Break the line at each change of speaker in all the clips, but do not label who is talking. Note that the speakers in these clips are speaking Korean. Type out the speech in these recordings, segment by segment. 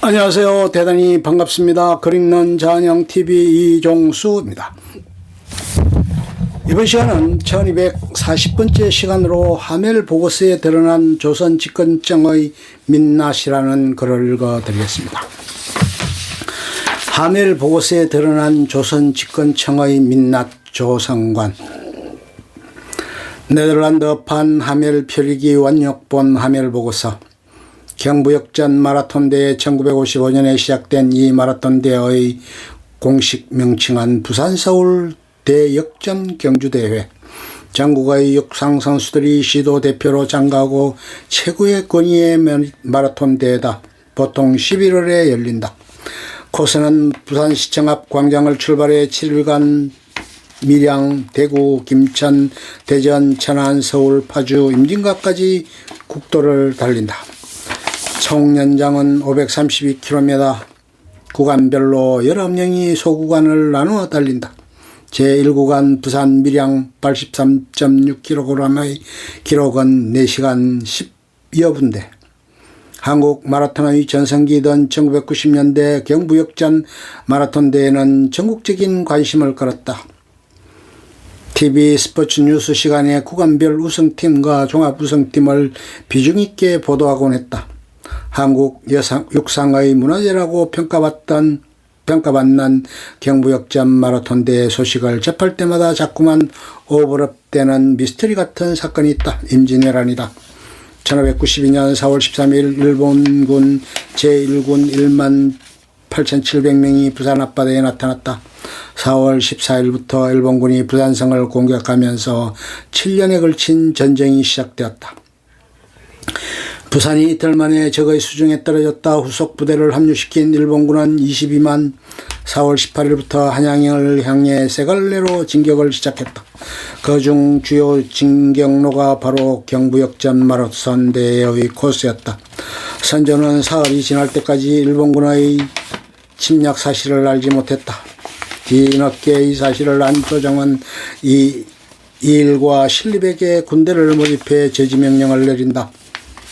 안녕하세요. 대단히 반갑습니다. 글 읽는 자연형TV 이종수입니다. 이번 시간은 1240번째 시간으로 하멜 보고서에 드러난 조선 집권청의 민낯이라는 글을 읽어드리겠습니다. 하멜 보고서에 드러난 조선 집권청의 민낯 조성관. 네덜란드판 하멜 표리기 원역본 하멜 보고서. 경부역전 마라톤대회 1955년에 시작된 이 마라톤대회의 공식 명칭은 부산-서울 대역전 경주대회. 전국의 육상 선수들이 시도 대표로 참가하고 최고의 권위의 마라톤대회다. 보통 11월에 열린다. 코스는 부산시청 앞 광장을 출발해 7일간 밀양, 대구, 김천, 대전, 천안, 서울, 파주, 임진각까지 국도를 달린다. 총 연장은 532km, 구간별로 19명이 소구간을 나누어 달린다. 제1구간 부산 밀양 83.6kg의 기록은 4시간 10여 분대. 한국 마라톤의 전성기이던 1990년대 경부역전 마라톤 대회는 전국적인 관심을 끌었다. TV 스포츠 뉴스 시간에 구간별 우승팀과 종합 우승팀을 비중 있게 보도하곤 했다. 한국 육상의 문화재라고 평가받는 경부역전 마라톤 대회 소식을 접할 때마다 자꾸만 오버랩되는 미스터리 같은 사건이 있다. 임진왜란이다. 1592년 4월 13일 일본군 제1군 18,700명이 부산 앞바다에 나타났다. 4월 14일부터 일본군이 부산성을 공격하면서 7년에 걸친 전쟁이 시작되었다. 부산이 이틀 만에 적의 수중에 떨어졌다. 후속 부대를 합류시킨 일본군은 22만 4월 18일부터 한양을 향해 세 갈래로 진격을 시작했다. 그중 주요 진격로가 바로 경부역전 마라톤 대회의 코스였다. 선조는 사흘이 지날 때까지 일본군의 침략 사실을 알지 못했다. 뒤늦게 이 사실을 안 조정은 이일과 신립에게 군대를 모집해 제지명령을 내린다.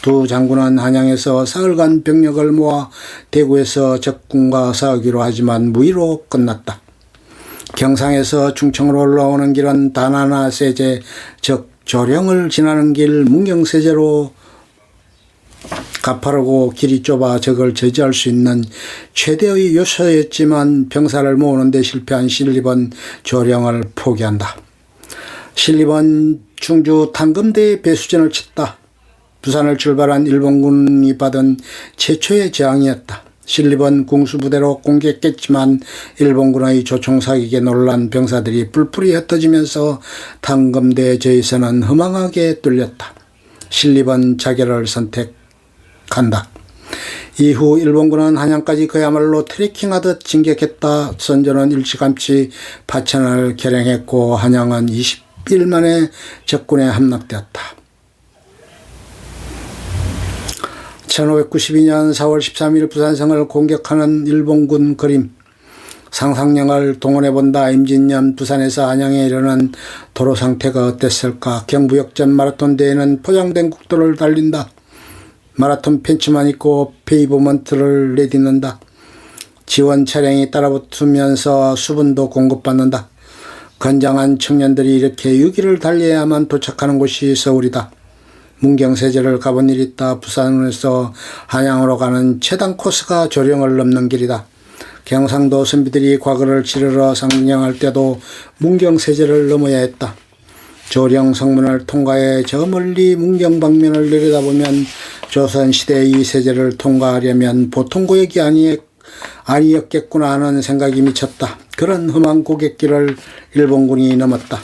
두 장군은 한양에서 사흘간 병력을 모아 대구에서 적군과 싸우기로 하지만 무의로 끝났다. 경상에서 충청으로 올라오는 길은 단하나 세제, 즉 조령을 지나는 길 문경세제로 가파르고 길이 좁아 적을 저지할 수 있는 최대의 요소였지만 병사를 모으는 데 실패한 신립은 조령을 포기한다. 신립은 충주 탄검대에 배수전을 쳤다. 부산을 출발한 일본군이 받은 최초의 저항이었다. 신립은 궁수부대로 공격했지만 일본군의 조총사격에 놀란 병사들이 뿔뿔이 흩어지면서 탄검대 저에서는 허망하게 뚫렸다. 신립은 자결을 선택한다. 이후 일본군은 한양까지 그야말로 트레킹하듯 진격했다. 선조는 일찌감치 파천을 결행했고 한양은 20일 만에 적군에 함락되었다. 1592년 4월 13일 부산성을 공격하는 일본군 그림. 상상력을 동원해본다. 임진년 부산에서 한양에 이르는 도로 상태가 어땠을까. 경부역전 마라톤 대회는 포장된 국도를 달린다. 마라톤 팬츠만 입고 페이버먼트를 내딛는다. 지원 차량이 따라붙으면서 수분도 공급받는다. 건장한 청년들이 이렇게 6일을 달려야만 도착하는 곳이 서울이다. 문경세제를 가본 일이 있다. 부산에서 한양으로 가는 최단 코스가 조령을 넘는 길이다. 경상도 선비들이 과거를 치르러 상경할 때도 문경세제를 넘어야 했다. 조령 성문을 통과해 저 멀리 문경 방면을 내려다보면 조선시대의 이 세제를 통과하려면 보통 구역이 아니었겠구나 하는 생각이 미쳤다. 그런 험한 고갯길을 일본군이 넘었다.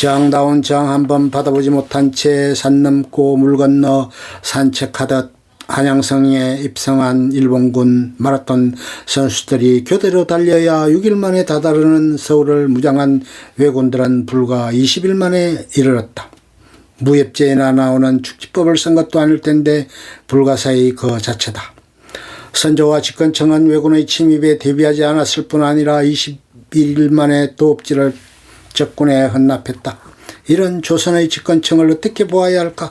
저항다운 저항 한번 받아보지 못한 채 산 넘고 물 건너 산책하듯 한양성에 입성한 일본군 마라톤 선수들이 교대로 달려야 6일 만에 다다르는 서울을 무장한 왜군들은 불과 20일 만에 이르렀다. 무협지에나 나오는 축지법을 쓴 것도 아닐 텐데 불가사의 그 자체다. 선조와 집권청은 왜군의 침입에 대비하지 않았을 뿐 아니라 21일 만에 도읍지를 적군에 헌납했다. 이런 조선의 집권청을 어떻게 보아야 할까?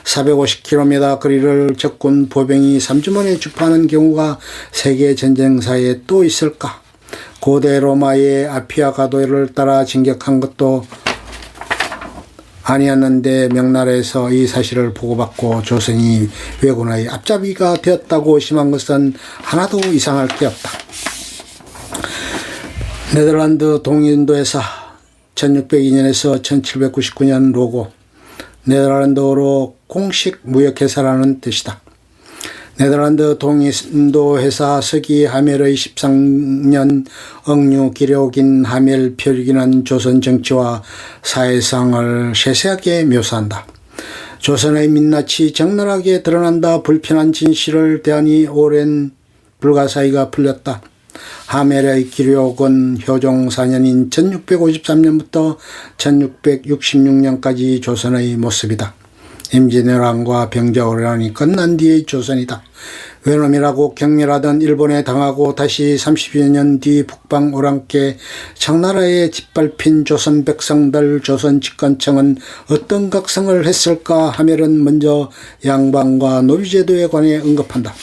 450km 거리를 적군 보병이 3주 만에 주파하는 경우가 세계 전쟁사에 또 있을까? 고대 로마의 아피아 가도를 따라 진격한 것도 아니었는데 명나라에서 이 사실을 보고받고 조선이 왜군의 앞잡이가 되었다고 의심한 것은 하나도 이상할 게 없다. 네덜란드 동인도회사 1602년에서 1799년 로고, 네덜란드어로 공식 무역회사라는 뜻이다. 네덜란드 동인도회사 서기 하멜의 13년 억류 기록인 하멜 표기는 조선 정치와 사회상을 세세하게 묘사한다. 조선의 민낯이 적나라하게 드러난다. 불편한 진실을 대하니 오랜 불가사의가 풀렸다. 하멜의 기록은 효종 4년인 1653년부터 1666년까지 조선의 모습이다. 임진왜란과 병자호란이 끝난 뒤의 조선이다. 외놈이라고 경멸하던 일본에 당하고 다시 30여 년 뒤 북방 오랑캐 청나라에 짓밟힌 조선 백성들, 조선 집권청은 어떤 각성을 했을까? 하멜은 먼저 양반과 노비제도에 관해 언급한다.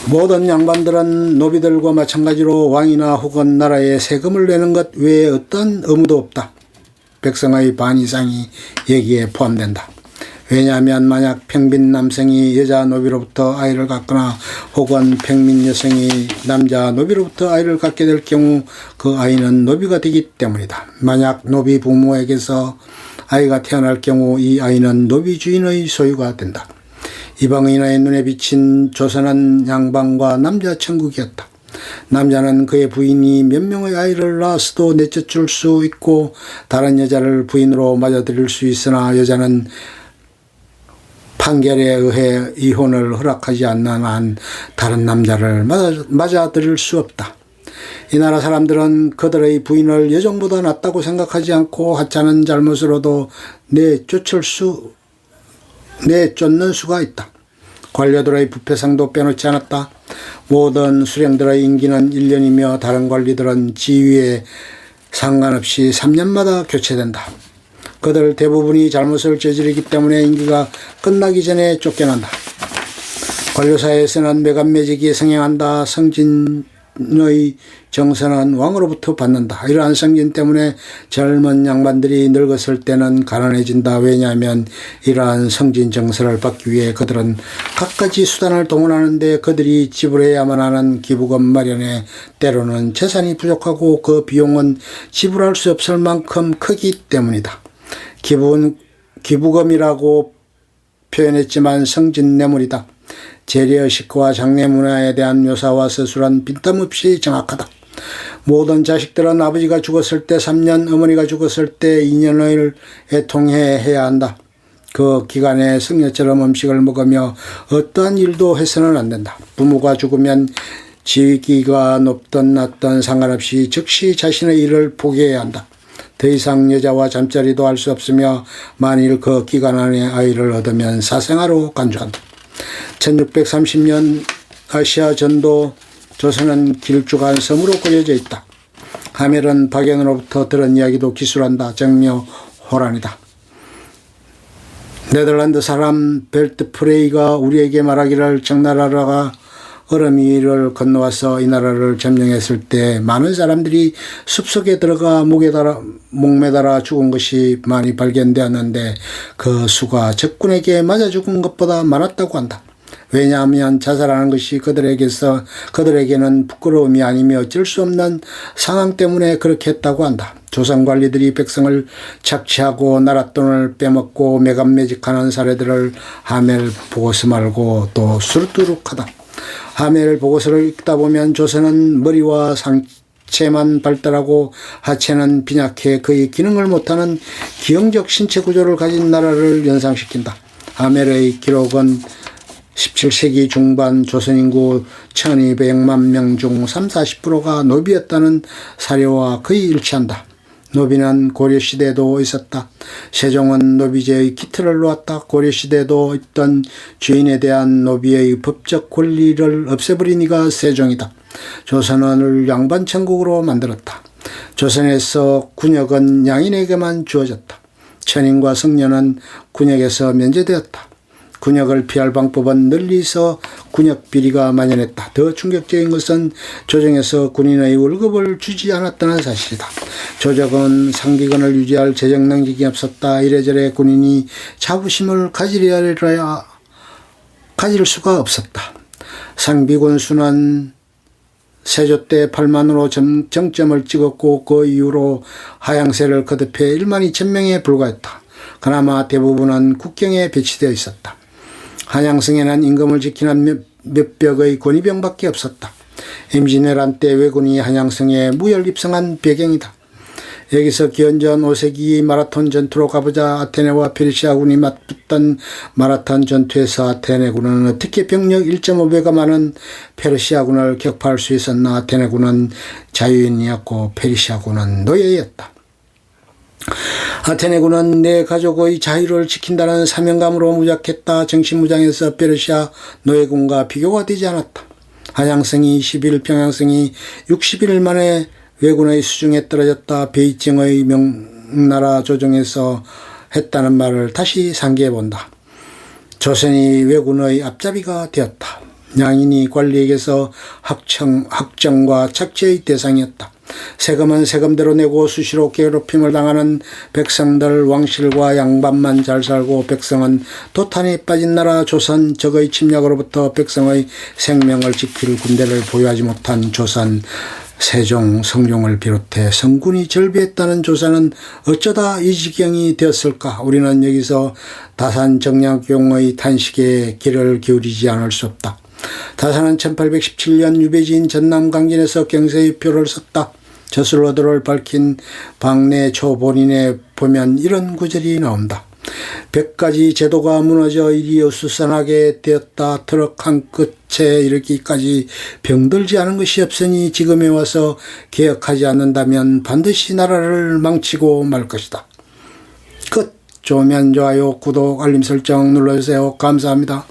모든 양반들은 노비들과 마찬가지로 왕이나 혹은 나라에 세금을 내는 것 외에 어떤 의무도 없다. 백성의 반 이상이 여기에 포함된다. 왜냐하면 만약 평민 남성이 여자 노비로부터 아이를 갖거나 혹은 평민 여성이 남자 노비로부터 아이를 갖게 될 경우 그 아이는 노비가 되기 때문이다. 만약 노비 부모에게서 아이가 태어날 경우 이 아이는 노비 주인의 소유가 된다. 이방인의 눈에 비친 조선은 양반과 남자 천국이었다. 남자는 그의 부인이 몇 명의 아이를 낳았어도 내쫓을 수 있고 다른 여자를 부인으로 맞아들일 수 있으나 여자는 판결에 의해 이혼을 허락하지 않는 한 다른 남자를 맞아들일 수 없다. 이 나라 사람들은 그들의 부인을 여종보다 낫다고 생각하지 않고 하찮은 잘못으로도 내쫓는 수가 있다. 관료들의 부패상도 빼놓지 않았다. 모든 수령들의 임기는 1년이며 다른 관리들은 지위에 상관없이 3년마다 교체된다. 그들 대부분이 잘못을 저지르기 때문에 임기가 끝나기 전에 쫓겨난다. 관료사회에서는 매간매직이 성행한다. 성진의 정선은 왕으로부터 받는다. 이러한 성진 때문에 젊은 양반들이 늙었을 때는 가난해진다. 왜냐하면 이러한 성진 정서를 받기 위해 그들은 갖가지 수단을 동원하는데 그들이 지불해야만 하는 기부금 마련에 때로는 재산이 부족하고 그 비용은 지불할 수 없을 만큼 크기 때문이다. 기부금이라고 표현했지만 성진 뇌물이다. 재래의식과 장례 문화에 대한 묘사와 서술은 빈틈없이 정확하다. 모든 자식들은 아버지가 죽었을 때 3년, 어머니가 죽었을 때 2년을 애통해야 한다. 그 기간에 승려처럼 음식을 먹으며 어떠한 일도 해서는 안 된다. 부모가 죽으면 직위가 높든 낮든 상관없이 즉시 자신의 일을 포기해야 한다. 더 이상 여자와 잠자리도 할 수 없으며 만일 그 기간 안에 아이를 얻으면 사생아로 간주한다. 1630년 아시아 전도 조선은 길쭉한 섬으로 꾸려져 있다. 하멜은 박연으로부터 들은 이야기도 기술한다. 정묘 호란이다. 네덜란드 사람 벨트 프레이가 우리에게 말하기를 청나라가 얼음 위를 건너와서 이 나라를 점령했을 때 많은 사람들이 숲속에 들어가 목매달아 죽은 것이 많이 발견되었는데 그 수가 적군에게 맞아 죽은 것보다 많았다고 한다. 왜냐하면 자살하는 것이 그들에게는 부끄러움이 아니며 어쩔 수 없는 상황 때문에 그렇게 했다고 한다. 조선 관리들이 백성을 착취하고 나랏돈을 빼먹고 매간매직하는 사례들을 하멜 보고서 말고 또 수두룩하다. 하멜 보고서를 읽다 보면 조선은 머리와 상체만 발달하고 하체는 빈약해 거의 기능을 못하는 기형적 신체 구조를 가진 나라를 연상시킨다. 하멜의 기록은 17세기 중반 조선 인구 1200만 명 중 30-40%가 노비였다는 사료와 거의 일치한다. 노비는 고려시대에도 있었다. 세종은 노비제의 기틀을 놓았다. 고려시대에도 있던 주인에 대한 노비의 법적 권리를 없애버린 이가 세종이다. 조선을 양반천국으로 만들었다. 조선에서 군역은 양인에게만 주어졌다. 천인과 성녀는 군역에서 면제되었다. 군역을 피할 방법은 널리서 군역 비리가 만연했다. 더 충격적인 것은 조정에서 군인의 월급을 주지 않았다는 사실이다. 조정은 상비군을 유지할 재정 능력이 없었다. 이래저래 군인이 자부심을 가질 수가 없었다. 상비군 수는 세조 때 8만으로 정점을 찍었고 그 이후로 하향세를 거듭해 1만 2천 명에 불과했다. 그나마 대부분은 국경에 배치되어 있었다. 한양성에는 임금을 지키는 몇백의 권위병밖에 없었다. 임진왜란 때 왜군이 한양성에 무혈 입성한 배경이다. 여기서 기원전 5세기 마라톤 전투로 가보자. 아테네와 페르시아군이 맞붙던 마라톤 전투에서 아테네군은 어떻게 병력 1.5배가 많은 페르시아군을 격파할 수 있었나. 아테네군은 자유인이었고 페르시아군은 노예였다. 아테네군은 내 가족의 자유를 지킨다는 사명감으로 무작했다. 정신무장해서 페르시아 노예군과 비교가 되지 않았다. 한양성이 20일, 평양성이 60일 만에 왜군의 수중에 떨어졌다. 베이징의 명나라 조정에서 했다는 말을 다시 상기해본다. 조선이 왜군의 앞잡이가 되었다. 양인이 관리에게서 학정과 착취의 대상이었다. 세금은 세금대로 내고 수시로 괴롭힘을 당하는 백성들, 왕실과 양반만 잘 살고 백성은 도탄이 빠진 나라 조선, 적의 침략으로부터 백성의 생명을 지킬 군대를 보유하지 못한 조선, 세종, 성종을 비롯해 성군이 절비했다는 조선은 어쩌다 이 지경이 되었을까. 우리는 여기서 다산 정약용의 탄식에 귀를 기울이지 않을 수 없다. 다산은 1817년 유배지인 전남 강진에서 경세유표를 썼다. 저술로도를 밝힌 박내 초본인에 보면 이런 구절이 나온다. 100가지 제도가 무너져 일이 어수선하게 되었다. 트럭 한 끝에 이르기까지 병들지 않은 것이 없으니 지금에 와서 개혁하지 않는다면 반드시 나라를 망치고 말 것이다. 끝. 좋으면 좋아요, 구독, 알림 설정 눌러주세요. 감사합니다.